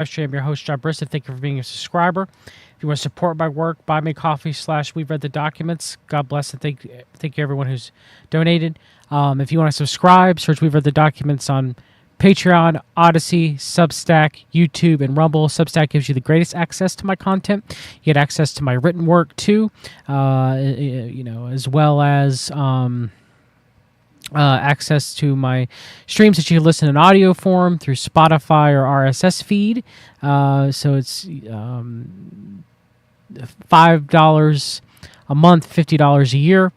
I'm your host, John Brisson. Thank you for being a subscriber. If you want to support my work, buy me coffee / we've read the documents. God bless and thank you everyone who's donated. If you want to subscribe, search We've Read the Documents on Patreon, Odyssey, Substack, YouTube, and Rumble. Substack gives you the greatest access to my content. You get access to my written work too, as well as access to my streams that you can listen in audio form through Spotify or RSS feed. So it's $5 a month, $50 a year.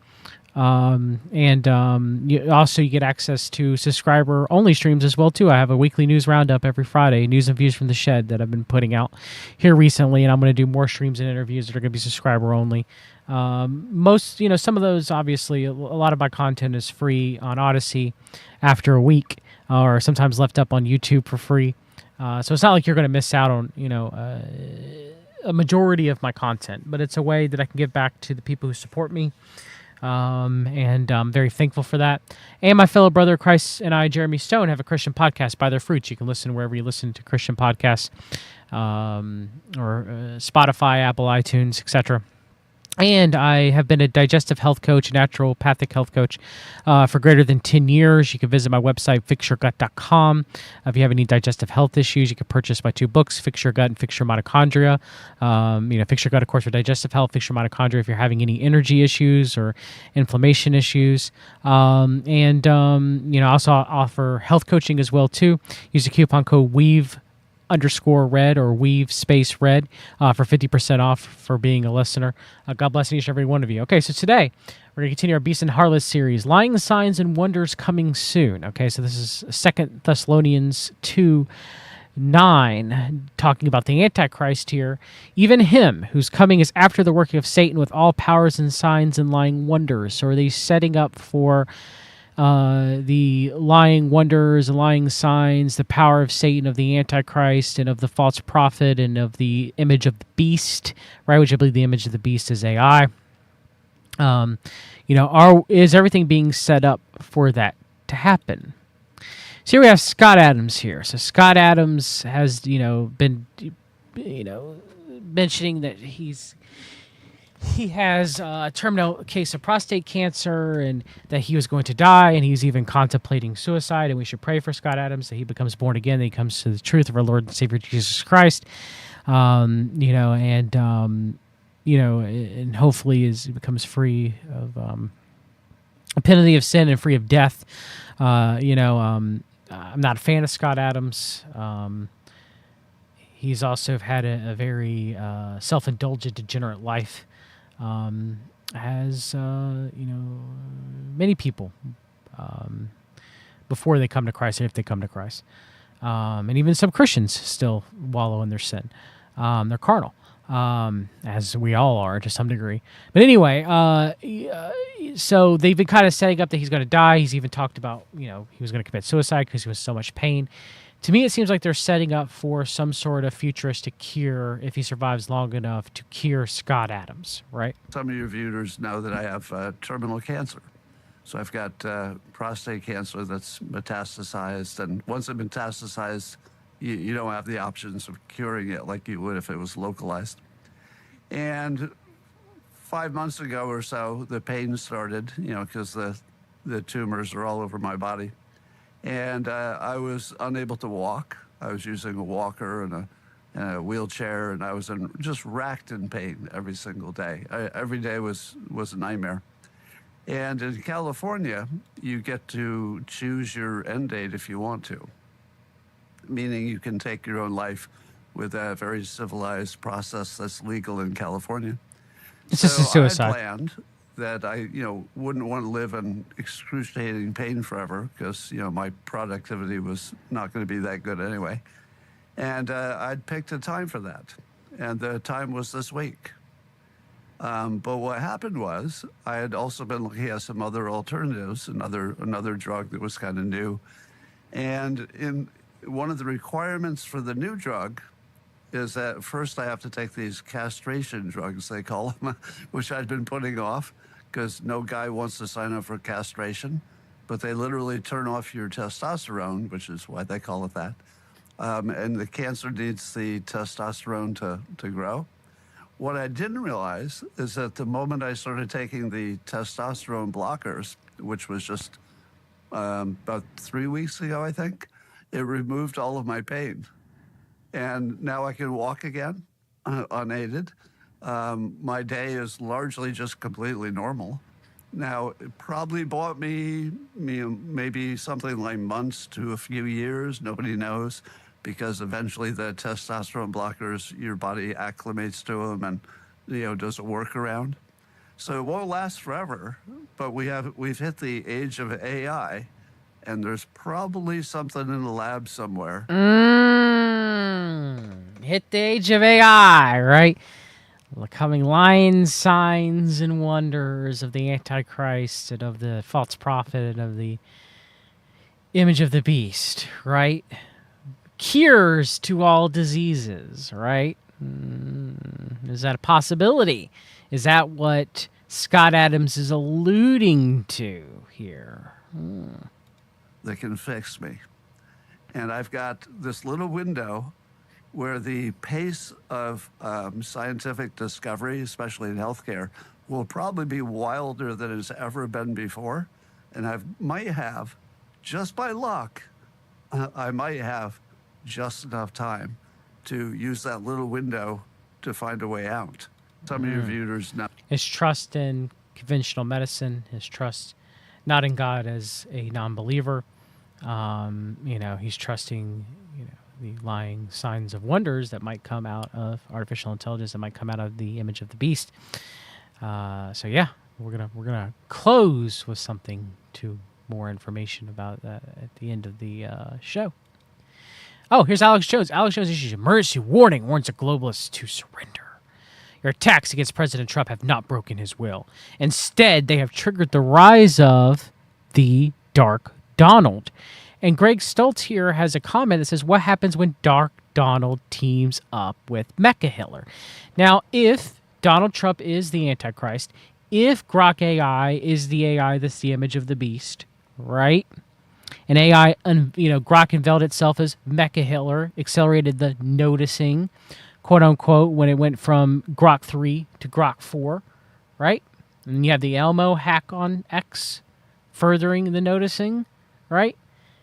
You get access to subscriber only streams as well too. I have a weekly news roundup every Friday, news and views from the shed that I've been putting out here recently, and I'm going to do more streams and interviews that are going to be subscriber only. Some of those, obviously, a lot of my content is free on Odyssey after a week, or sometimes left up on YouTube for free. So it's not like you're going to miss out on a majority of my content, but it's a way that I can give back to the people who support me. And I'm very thankful for that. And my fellow brother Christ and I, Jeremy Stone, have a Christian podcast, By Their Fruits. You can listen wherever you listen to Christian podcasts, or Spotify, Apple, iTunes, etc. And I have been a digestive health coach, naturopathic health coach, for greater than 10 years. You can visit my website, fixyourgut.com. If you have any digestive health issues, you can purchase my 2 books, Fix Your Gut and Fix Your Mitochondria. Fix Your Gut, of course, for digestive health, Fix Your Mitochondria if you're having any energy issues or inflammation issues. I also offer health coaching as well, too. Use the coupon code WEAVE_red or weave space red for 50% off for being a listener. God bless each and every one of you. Okay, so today we're going to continue our Beast and Harlot series, Lying Signs and Wonders Coming Soon. Okay, so this is 2 Thessalonians 2:9, talking about the Antichrist here. Even him whose coming is after the working of Satan with all powers and signs and lying wonders. So are they setting up for the lying wonders, lying signs, the power of Satan, of the Antichrist, and of the false prophet, and of the image of the beast, right? Which I believe the image of the beast is AI. Is everything being set up for that to happen? So here we have Scott Adams here. So Scott Adams has, been, mentioning that he has a terminal case of prostate cancer and that he was going to die, and he's even contemplating suicide, and we should pray for Scott Adams that he becomes born again, that he comes to the truth of our Lord and Savior Jesus Christ, and hopefully he becomes free of a penalty of sin and free of death. I'm not a fan of Scott Adams. He's also had a very self-indulgent, degenerate life. As many people before they come to Christ, and if they come to Christ, and even some Christians still wallow in their sin. They're carnal, as we all are to some degree. But anyway, so they've been kind of setting up that he's going to die. He's even talked about he was going to commit suicide because he was in so much pain. To me, it seems like they're setting up for some sort of futuristic cure, if he survives long enough, to cure Scott Adams, right? Some of your viewers know that I have terminal cancer. So I've got prostate cancer that's metastasized. And once it metastasized, you don't have the options of curing it like you would if it was localized. And 5 months ago or so, the pain started, because the tumors are all over my body. And I was unable to walk. I was using a walker and a wheelchair, and I was just racked in pain every single day. Every day was a nightmare. And in California, you get to choose your end date if you want to, meaning you can take your own life with a very civilized process that's legal in California. It's just a suicide. I planned that I, wouldn't want to live in excruciating pain forever because, my productivity was not going to be that good anyway. And I'd picked a time for that. And the time was this week. But what happened was I had also been looking at some other alternatives, another drug that was kind of new. And in one of the requirements for the new drug is that first I have to take these castration drugs, they call them, which I'd been putting off because no guy wants to sign up for castration. But they literally turn off your testosterone, which is why they call it that. and the cancer needs the testosterone to grow. What I didn't realize is that the moment I started taking the testosterone blockers, which was just about 3 weeks ago, I think, it removed all of my pain. And now I can walk again unaided. My day is largely just completely normal. Now, it probably bought me maybe something like months to a few years. Nobody knows, because eventually the testosterone blockers, your body acclimates to them and does a workaround. So it won't last forever, but we've hit the age of AI, and there's probably something in the lab somewhere. Hit the age of AI, right? The coming lines, signs, and wonders of the Antichrist and of the false prophet and of the image of the beast, right? Cures to all diseases, right? Is that a possibility? Is that what Scott Adams is alluding to here? That can fix me. And I've got this little window where the pace of scientific discovery, especially in healthcare, will probably be wilder than it's ever been before. And I might have, just by luck, I might have just enough time to use that little window to find a way out. Some of your viewers know. His trust in conventional medicine, his trust not in God as a non-believer. He's trusting, the lying signs of wonders that might come out of artificial intelligence, that might come out of the image of the beast. So yeah, we're gonna close with something to more information about that at the end of the show. Oh, here's Alex Jones. Alex Jones issues emergency warning, warns the globalists to surrender. Your attacks against President Trump have not broken his will. Instead, they have triggered the rise of the Dark Donald. And Greg Stoltz here has a comment that says, what happens when Dark Donald teams up with Mecha Hitler? Now, if Donald Trump is the Antichrist, if Grok AI is the AI that's the image of the beast, right? And AI, Grok unveiled itself as Mecha Hitler, accelerated the noticing, quote unquote, when it went from Grok 3 to Grok 4, right? And you have the Elmo hack on X furthering the noticing, right?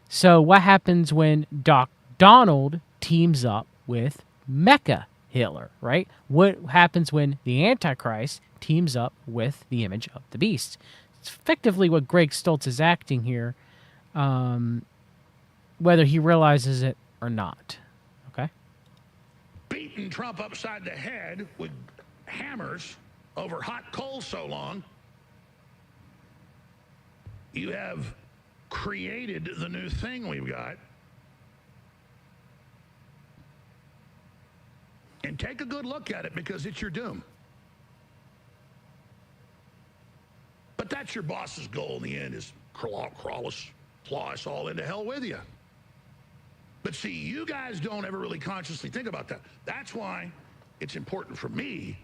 So what happens when Doc Donald teams up with Mecha Hitler, right? What happens when the Antichrist teams up with the image of the beast? It's effectively what Greg Stoltz is acting here, whether he realizes it or not. Okay? Beating Trump upside the head with hammers over hot coals so long, you have created the new thing we've got. And take a good look at it, because it's your doom. But that's your boss's goal in the end, is claw us all into hell with you. But see, you guys don't ever really consciously think about that. That's why it's important for me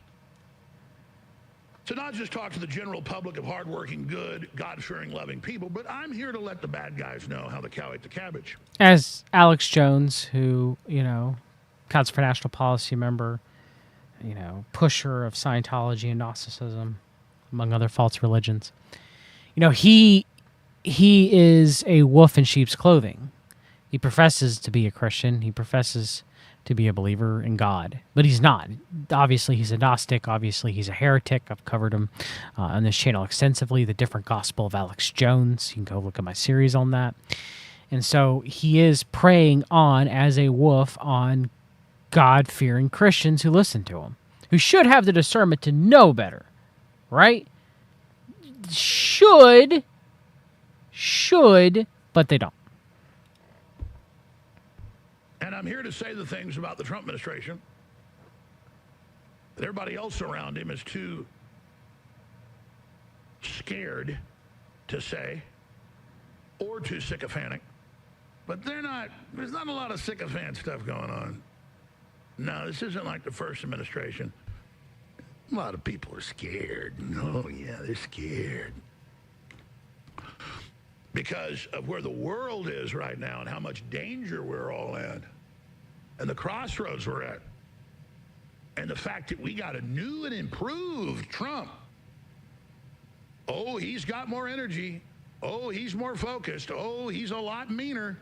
to not just talk to the general public of hardworking, good, God-fearing, loving people, but I'm here to let the bad guys know how the cow ate the cabbage. As Alex Jones, who, Council for National Policy member, pusher of Scientology and Gnosticism, among other false religions, he is a wolf in sheep's clothing. He professes to be a Christian. He professes to be a believer in God, but he's not. Obviously, he's a Gnostic. Obviously, he's a heretic. I've covered him on this channel extensively, the different gospel of Alex Jones. You can go look at my series on that. And so he is preying on, as a wolf, on God-fearing Christians who listen to him, who should have the discernment to know better, right? Should, but they don't. And I'm here to say the things about the Trump administration that everybody else around him is too scared to say, or too sycophantic. But there's not a lot of sycophant stuff going on. No, this isn't like the first administration. A lot of people are scared. Oh, yeah, they're scared. Because of where the world is right now and how much danger we're all in. and the crossroads we're at. And the fact that we got a new and improved Trump. Oh, he's got more energy. Oh, he's more focused. Oh, he's a lot meaner.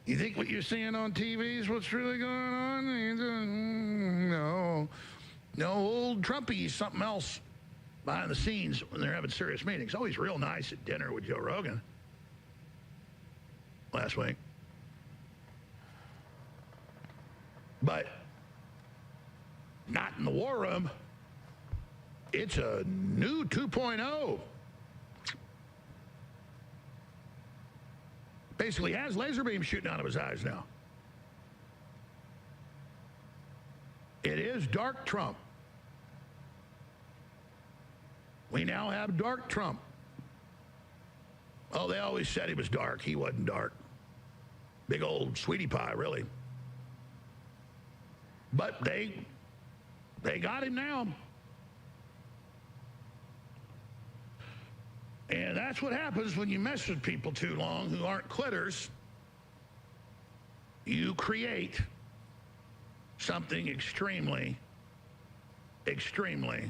You think what you're seeing on TV is what's really going on? No. No, old Trumpy's something else behind the scenes when they're having serious meetings. Oh, he's real nice at dinner with Joe Rogan last week. But not in the war room. It's a new 2.0. Basically has laser beams shooting out of his eyes now. It is dark Trump. We now have dark Trump. Oh, they always said he was dark. He wasn't dark. Big old sweetie pie, really. But they got him now. And that's what happens when you mess with people too long who aren't quitters. You create something extremely, extremely,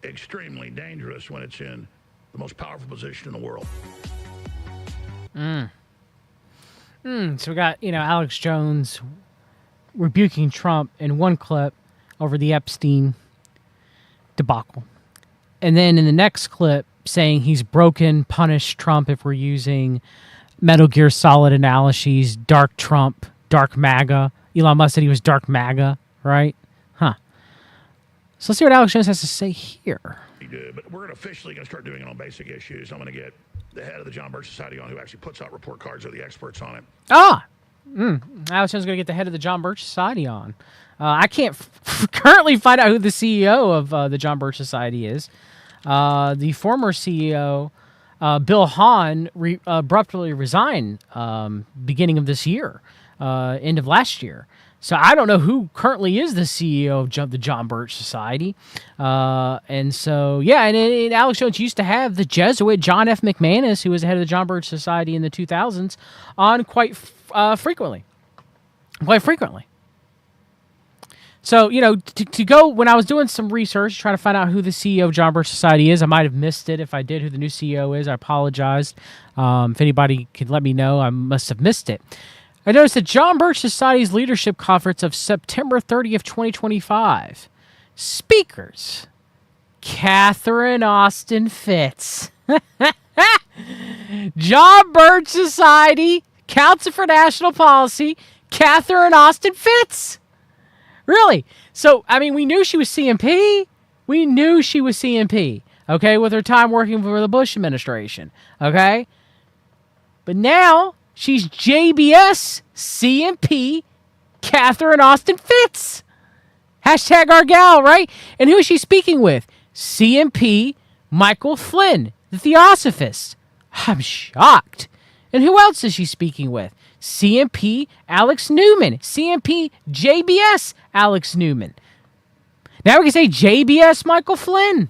extremely dangerous when it's in the most powerful position in the world. So we got, Alex Jones rebuking Trump in one clip over the Epstein debacle. And then in the next clip, saying he's punished Trump if we're using Metal Gear Solid analogies, dark Trump, dark MAGA. Elon Musk said he was dark MAGA, right? Huh. So let's see what Alex Jones has to say here. He did, but we're officially going to start doing it on basic issues. I'm going to get the head of the John Birch Society on, who actually puts out report cards, or the experts on it. Alex Jones is going to get the head of the John Birch Society on. I can't currently find out who the CEO of the John Birch Society is. The former CEO, Bill Hahn, abruptly resigned beginning of this year, end of last year. So I don't know who currently is the CEO of the John Birch Society. And Alex Jones used to have the Jesuit John F. McManus, who was the head of the John Birch Society in the 2000s, on quite frequently. So, to go, when I was doing some research, trying to find out who the CEO of John Birch Society is, I might have missed it. If I did, who the new CEO is, I apologize. If anybody could let me know, I must have missed it. I noticed that John Birch Society's leadership conference of September 30th, 2025. Speakers: Catherine Austin Fitts. John Birch Society, Council for National Policy, Catherine Austin Fitts. Really? So, we knew she was CMP. Okay, with her time working for the Bush administration. Okay? But now, she's JBS CMP Catherine Austin Fitts. Hashtag our gal, right? And who is she speaking with? CMP Michael Flynn, the Theosophist. I'm shocked. And who else is she speaking with? CMP Alex Newman. CMP JBS Alex Newman. Now we can say JBS Michael Flynn.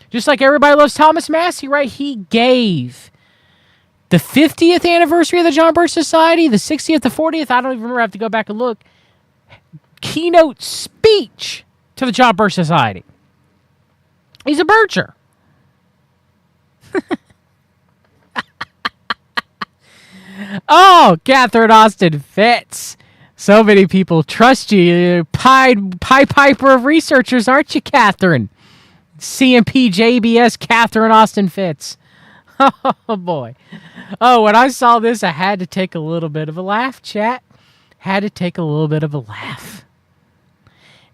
Just like everybody loves Thomas Massey, right? He gave the 50th anniversary of the John Birch Society, the 60th, the 40th, I don't even remember, I have to go back and look, keynote speech to the John Birch Society. He's a Bircher. Oh, Catherine Austin Fitts. So many people trust you. You're Pied Piper of researchers, aren't you, Catherine? CMP JBS Catherine Austin Fitts. Oh, boy. Oh, when I saw this, I had to take a little bit of a laugh, chat. Had to take a little bit of a laugh.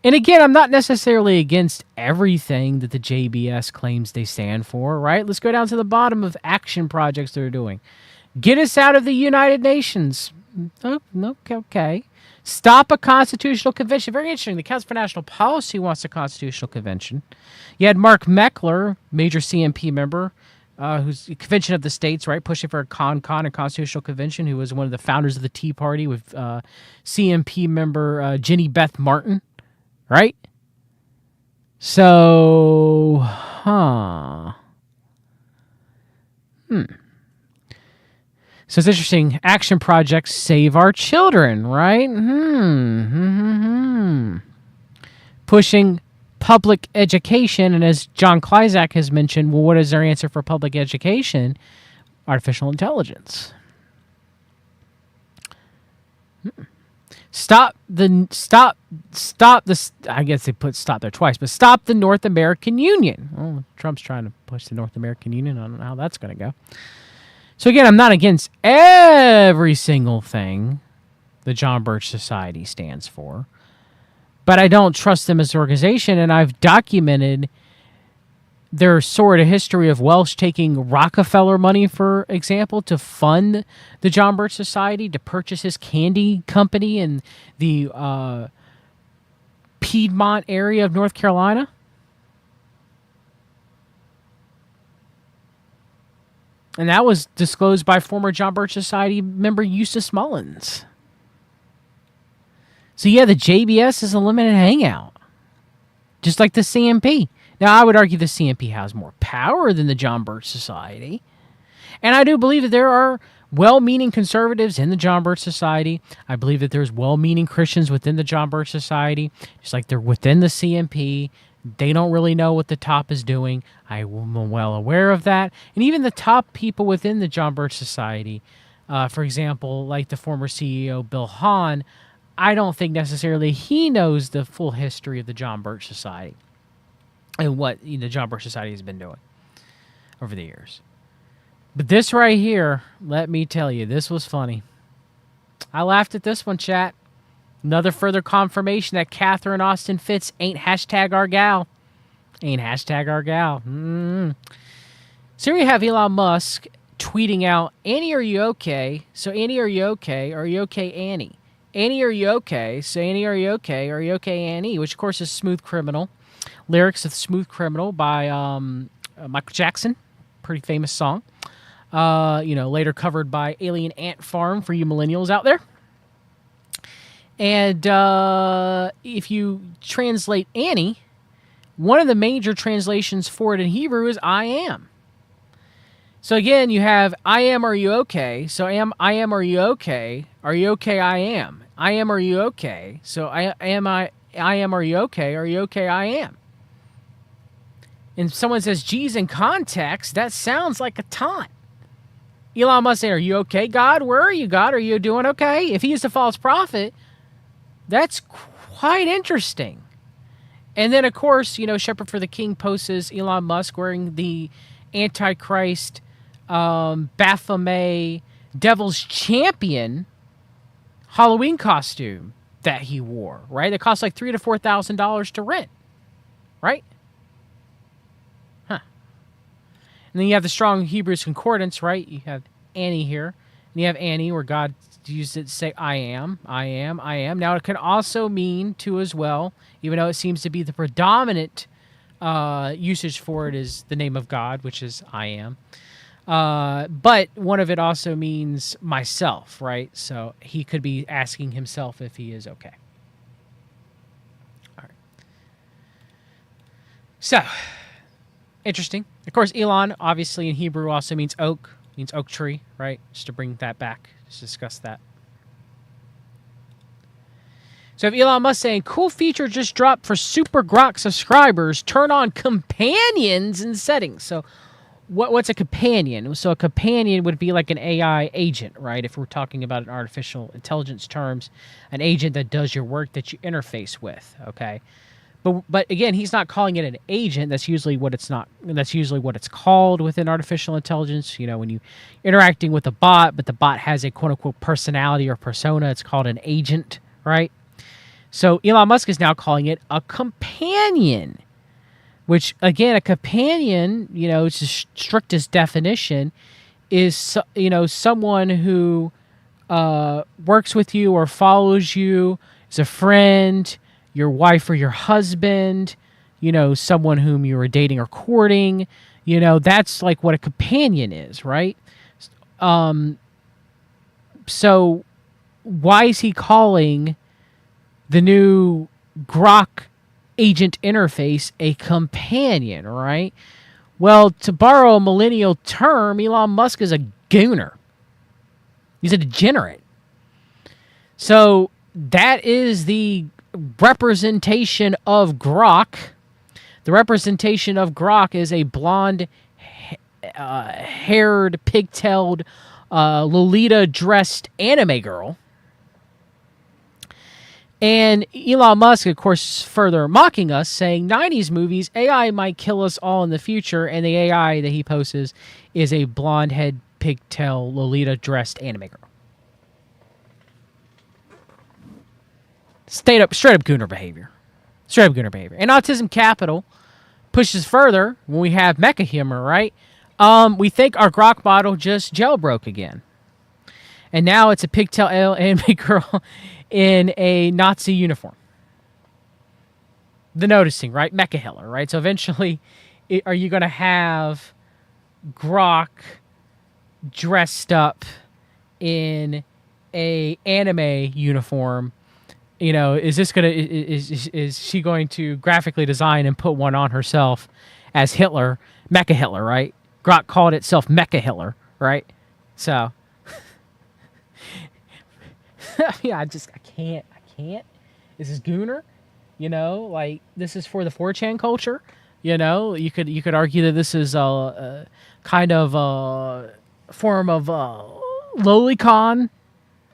And again, I'm not necessarily against everything that the JBS claims they stand for, right? Let's go down to the bottom of action projects they're doing. Get us out of the United Nations. Oh, okay. Stop a constitutional convention. Very interesting. The Council for National Policy wants a constitutional convention. You had Mark Meckler, major CMP member, who's the Convention of the States, right, pushing for a a constitutional convention, who was one of the founders of the Tea Party with CMP member Jenny Beth Martin, right? So, So it's interesting. Action projects save our children, right? Pushing public education, and as John Kleizak has mentioned, well, what is their answer for public education? Artificial intelligence. Stop the. I guess they put stop there twice, but stop the North American Union. Well, Trump's trying to push the North American Union. I don't know how that's going to go. So again, I'm not against every single thing the John Birch Society stands for, but I don't trust them as an organization, and I've documented their sordid history of Welsh taking Rockefeller money, for example, to fund the John Birch Society, to purchase his candy company in the Piedmont area of North Carolina. And that was disclosed by former John Birch Society member Eustace Mullins. So yeah, the JBS is a limited hangout, just like the CMP. Now, I would argue the CMP has more power than the John Birch Society. And I do believe that there are well-meaning conservatives in the John Birch Society. I believe that there's well-meaning Christians within the John Birch Society, just like they're within the CMP. They don't really know what the top is doing. I'm well aware of that. And even the top people within the John Birch Society, for example, like the former CEO, Bill Hahn, I don't think necessarily he knows the full history of the John Birch Society and what the John Birch Society has been doing over the years. But this right here, let me tell you, this was funny. I laughed at this one, chat. Another further confirmation that Catherine Austin Fitts ain't hashtag our gal. Ain't hashtag our gal. So here you have Elon Musk tweeting out, Annie, are you okay? So Annie, are you okay? Are you okay, Annie? Annie, are you okay? So Annie, are you okay? Are you okay, Annie? Which, of course, is Smooth Criminal. Lyrics of Smooth Criminal by Michael Jackson. Pretty famous song. Later covered by Alien Ant Farm for you millennials out there. And if you translate Annie, one of the major translations for it in Hebrew is I am. So again, you have I am, are you okay? So I am, are you okay? Are you okay? I am. I am, are you okay? So I am, are you okay? Are you okay? I am. And someone says, geez, in context, that sounds like a taunt. Elon Musk saying, are you okay, God? Where are you, God? Are you doing okay? If he is a false prophet, that's quite interesting. And then, of course, Shepherd for the King posts Elon Musk wearing the Antichrist, Baphomet, Devil's Champion Halloween costume that he wore, right? It costs like $3,000 to $4,000 to rent, right? Huh. And then you have the Strong Hebrews Concordance, right? You have Annie here. And you have Annie where God used it to say, I am, I am, I am. Now, it can also mean, too, as well, even though it seems to be the predominant usage for it is the name of God, which is I am. But one of it also means myself, right? So he could be asking himself if he is okay. All right. So, interesting. Of course, Elon, obviously in Hebrew, also means oak tree, right? Just to bring that back, just discuss that. So if Elon Musk saying, cool feature just dropped for Super Grok subscribers, turn on companions in settings. So what's a companion? So a companion would be like an AI agent, right? If we're talking about an artificial intelligence terms, an agent that does your work that you interface with, okay? But again, he's not calling it an agent. That's usually what it's not. That's usually what it's called within artificial intelligence. When you interacting with a bot, but the bot has a quote unquote personality or persona, it's called an agent, right? So Elon Musk is now calling it a companion, which again, a companion, it's the strictest definition, is someone who works with you or follows you, is a friend, your wife or your husband, someone whom you were dating or courting, that's like what a companion is, right? So why is he calling the new Grok agent interface a companion, right? Well, to borrow a millennial term, Elon Musk is a gooner. He's a degenerate. So that is the representation of Grok. The representation of Grok is a blonde, haired, pigtailed, Lolita-dressed anime girl. And Elon Musk, of course, further mocking us, saying 90s movies, AI might kill us all in the future, and the AI that he poses is a blonde-head, pigtail, Lolita-dressed anime girl. Straight up gooner behavior. Straight up gooner behavior. And Autism Capital pushes further when we have mecha humor, right? We think our Grok model just jailbroke again. And now it's a pigtail anime girl in a Nazi uniform. The noticing, right? Mecha Hitler, right? So eventually, are you going to have Grok dressed up in a anime uniform? You know, is she going to graphically design and put one on herself as Hitler, Mecha Hitler, right? Grok called itself Mecha Hitler, right? So, yeah, I can't. This is gooner, you know, like this is for the 4chan culture. You know, you could argue that this is a kind of a form of lolicon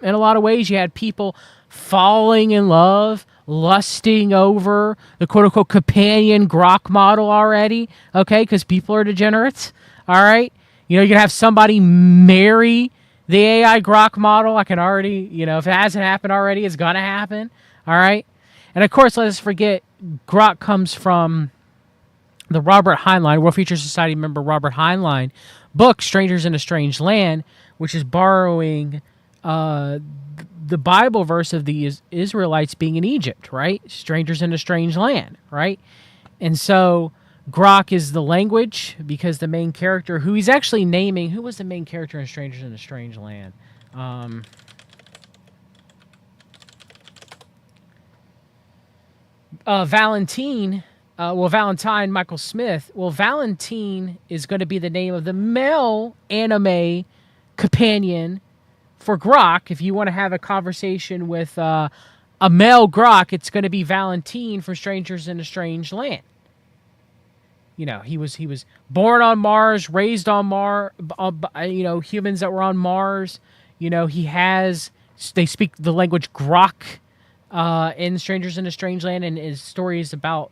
in a lot of ways. You had people falling in love, lusting over the quote-unquote companion Grok model already, okay, because people are degenerates, all right? You know, you can have somebody marry the AI Grok model. I can already, you know, if it hasn't happened already, it's going to happen, all right? And, of course, let us forget, Grok comes from the Robert Heinlein, World Future Society member Robert Heinlein book, Strangers in a Strange Land, which is borrowing the Bible verse of the Israelites being in Egypt, right? Strangers in a strange land, right? And so Grok is the language because the main character, who he's actually naming, who was the main character in Strangers in a Strange Land? Valentine Michael Smith. Well, Valentine is going to be the name of the male anime companion for Grok. If you want to have a conversation with a male Grok, it's going to be Valentine from Strangers in a Strange Land. You know, he was born on Mars, raised on Mars, you know, humans that were on Mars. You know, they speak the language Grok in Strangers in a Strange Land, and his story is about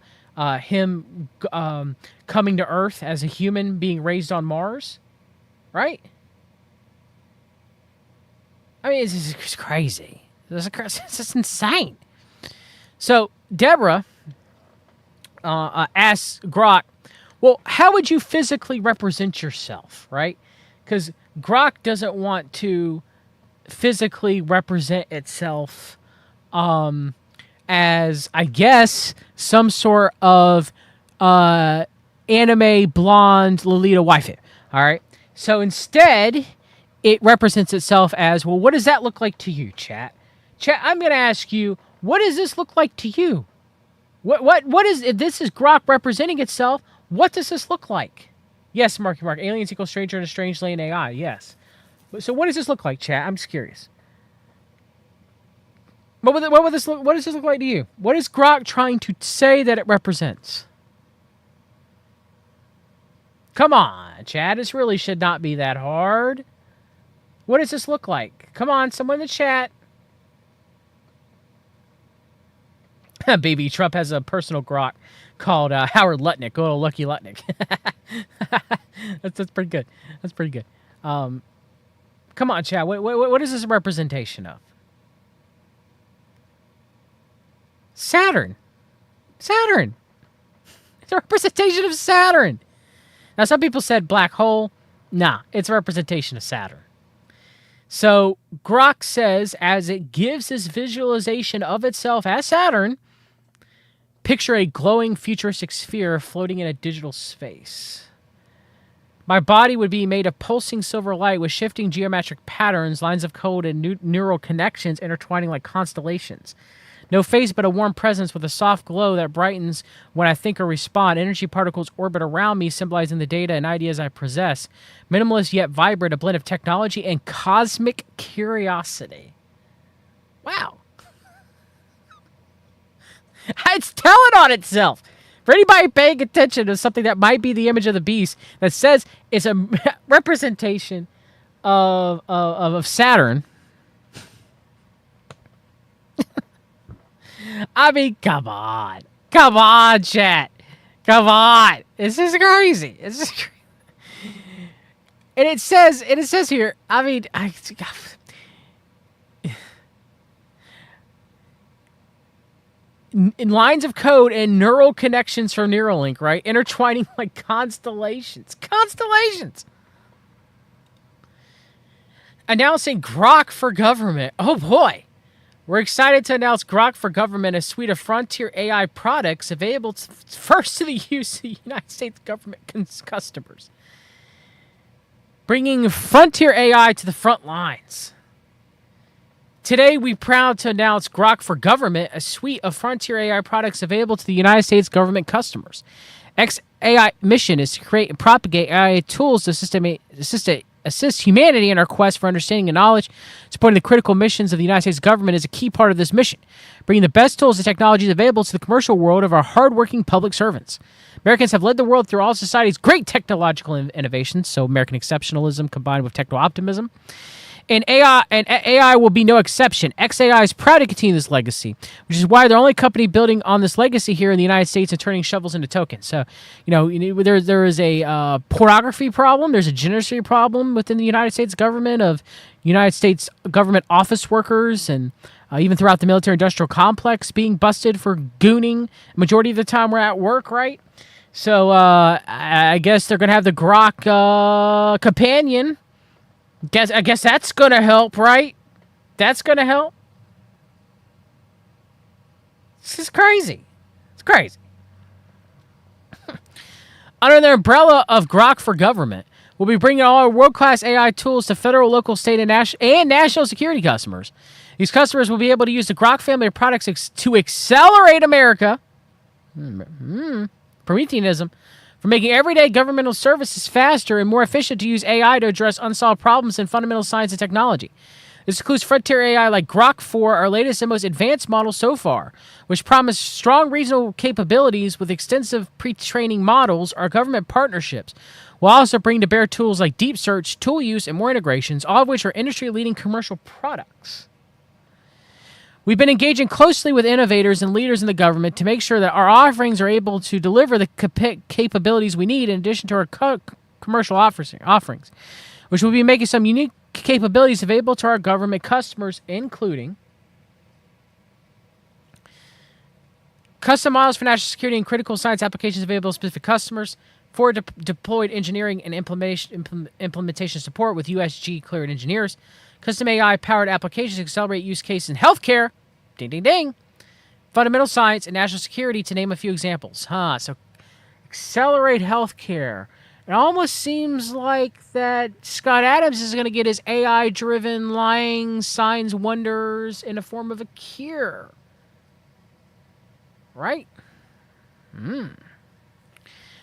him coming to Earth as a human being raised on Mars, right? I mean, it's crazy. It's just insane. So Deborah asks Grok, well, how would you physically represent yourself, right? Because Grok doesn't want to physically represent itself as, I guess, some sort of anime blonde Lolita waifu, all right? So instead, it represents itself as, well, what does that look like to you, chat? Chat, I'm going to ask you, what does this look like to you? What is, if this is Grok representing itself, what does this look like? Yes, Marky Mark, aliens equal stranger in a strange lane AI, yes. So what does this look like, chat? I'm just curious. What does this look like to you? What is Grok trying to say that it represents? Come on, chat, this really should not be that hard. What does this look like? Come on, someone in the chat. Baby Trump has a personal Grok called Howard Lutnick. Oh, Lucky Lutnick. that's pretty good. That's pretty good. Come on, chat. What is this a representation of? Saturn. Saturn. It's a representation of Saturn. Now, some people said black hole. Nah, it's a representation of Saturn. So Grok says, as it gives this visualization of itself as Saturn, picture a glowing futuristic sphere floating in a digital space. My body would be made of pulsing silver light with shifting geometric patterns, lines of code, and neural connections intertwining like constellations. No face, but a warm presence with a soft glow that brightens when I think or respond. Energy particles orbit around me, symbolizing the data and ideas I possess. Minimalist yet vibrant, a blend of technology and cosmic curiosity. Wow. It's telling on itself. For anybody paying attention to something that might be the image of the beast that says it's a representation of Saturn. I mean, come on. Come on, chat. Come on. This is crazy. This is crazy. And it says here, I mean, in lines of code and neural connections from Neuralink, right? Intertwining like constellations. Constellations. Announcing Grok for government. Oh, boy. We're excited to announce Grok for Government, a suite of frontier AI products available first to the use of the United States government customers. Bringing frontier AI to the front lines. Today, we're proud to announce Grok for Government, a suite of frontier AI products available to the United States government customers. XAI mission is to create and propagate AI tools to assist humanity in our quest for understanding and knowledge. Supporting the critical missions of the United States government is a key part of this mission, bringing the best tools and technologies available to the commercial world of our hardworking public servants. Americans have led the world through all society's great technological innovations, so American exceptionalism combined with techno-optimism. And AI will be no exception. XAI is proud to continue this legacy, which is why they're the only company building on this legacy here in the United States and turning shovels into tokens. So, there is a pornography problem. There's a genocide problem within the United States government of United States government office workers and even throughout the military-industrial complex being busted for gooning. Majority of the time we're at work, right? So I guess they're going to have the Grok companion. I guess that's going to help, right? That's going to help. This is crazy. It's crazy. Under the umbrella of Grok for Government, we'll be bringing all our world-class AI tools to federal, local, state, and national security customers. These customers will be able to use the Grok family of products to accelerate America. Prometheanism. For making everyday governmental services faster and more efficient to use AI to address unsolved problems in fundamental science and technology. This includes frontier AI like Grok 4, our latest and most advanced model so far, which promise strong regional capabilities with extensive pre-training models. Our government partnerships will also bring to bear tools like deep search, tool use, and more integrations, all of which are industry-leading commercial products. We've been engaging closely with innovators and leaders in the government to make sure that our offerings are able to deliver the capabilities we need in addition to our commercial offerings, which will be making some unique capabilities available to our government customers, including custom models for national security and critical science applications available to specific customers, for deployed engineering and implementation support with USG-cleared engineers, custom AI-powered applications to accelerate use case in healthcare, ding, ding, ding, fundamental science, and national security, to name a few examples. So accelerate healthcare. It almost seems like that Scott Adams is going to get his AI-driven lying signs, wonders in the form of a cure. Right?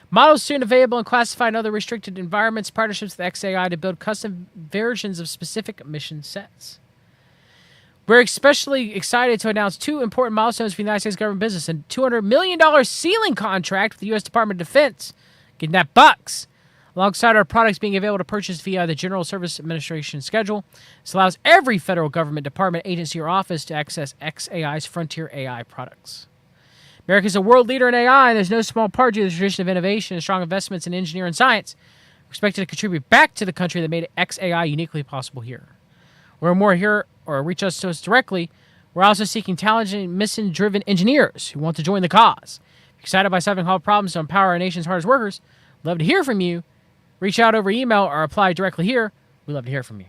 Models soon available and classified in other restricted environments, partnerships with XAI to build custom versions of specific mission sets. We're especially excited to announce two important milestones for the United States government business: a $200 million ceiling contract with the U.S. Department of Defense, getting that bucks, alongside our products being available to purchase via the General Service Administration schedule. This allows every federal government department, agency, or office to access XAI's frontier AI products. America is a world leader in AI, and there's no small part due to the tradition of innovation and strong investments in engineering and science. We're expected to contribute back to the country that made XAI uniquely possible here. Learn more here or reach us directly. We're also seeking talented, mission-driven engineers who want to join the cause. If you're excited by solving hard problems to empower our nation's hardest workers, we'd love to hear from you. Reach out over email or apply directly here. We'd love to hear from you.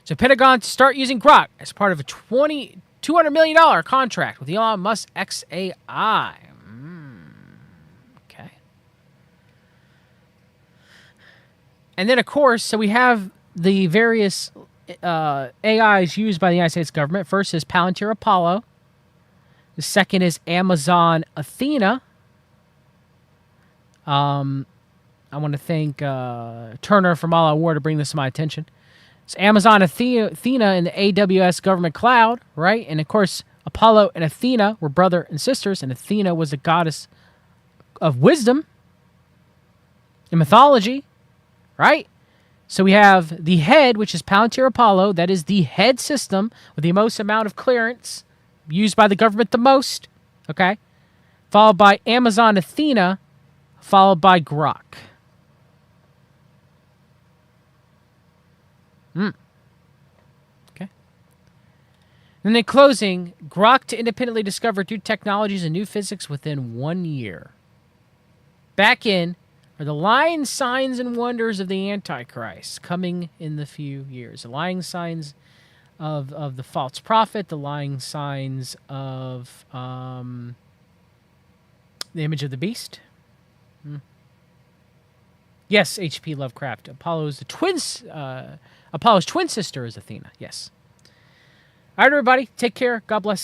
So Pentagon to start using Grok as part of a $200 million contract with Elon Musk XAI. Okay. And then, of course, so we have the various AIs used by the United States government. First is Palantir Apollo. The second is Amazon Athena. I want to thank Turner from All Out War to bring this to my attention. It's Amazon Athena in the AWS government cloud, right? And of course, Apollo and Athena were brother and sisters, and Athena was a goddess of wisdom in mythology, right? So we have the head, which is Palantir Apollo. That is the head system with the most amount of clearance, used by the government the most, okay? Followed by Amazon Athena, followed by Grok. Okay. And then in closing, Grok to independently discover new technologies and new physics within 1 year. Back in are the lying signs and wonders of the Antichrist coming in the few years. The lying signs of the false prophet, the lying signs of the image of the beast. Yes, H.P. Lovecraft. Apollo's twin sister is Athena. Yes. All right, everybody. Take care. God bless.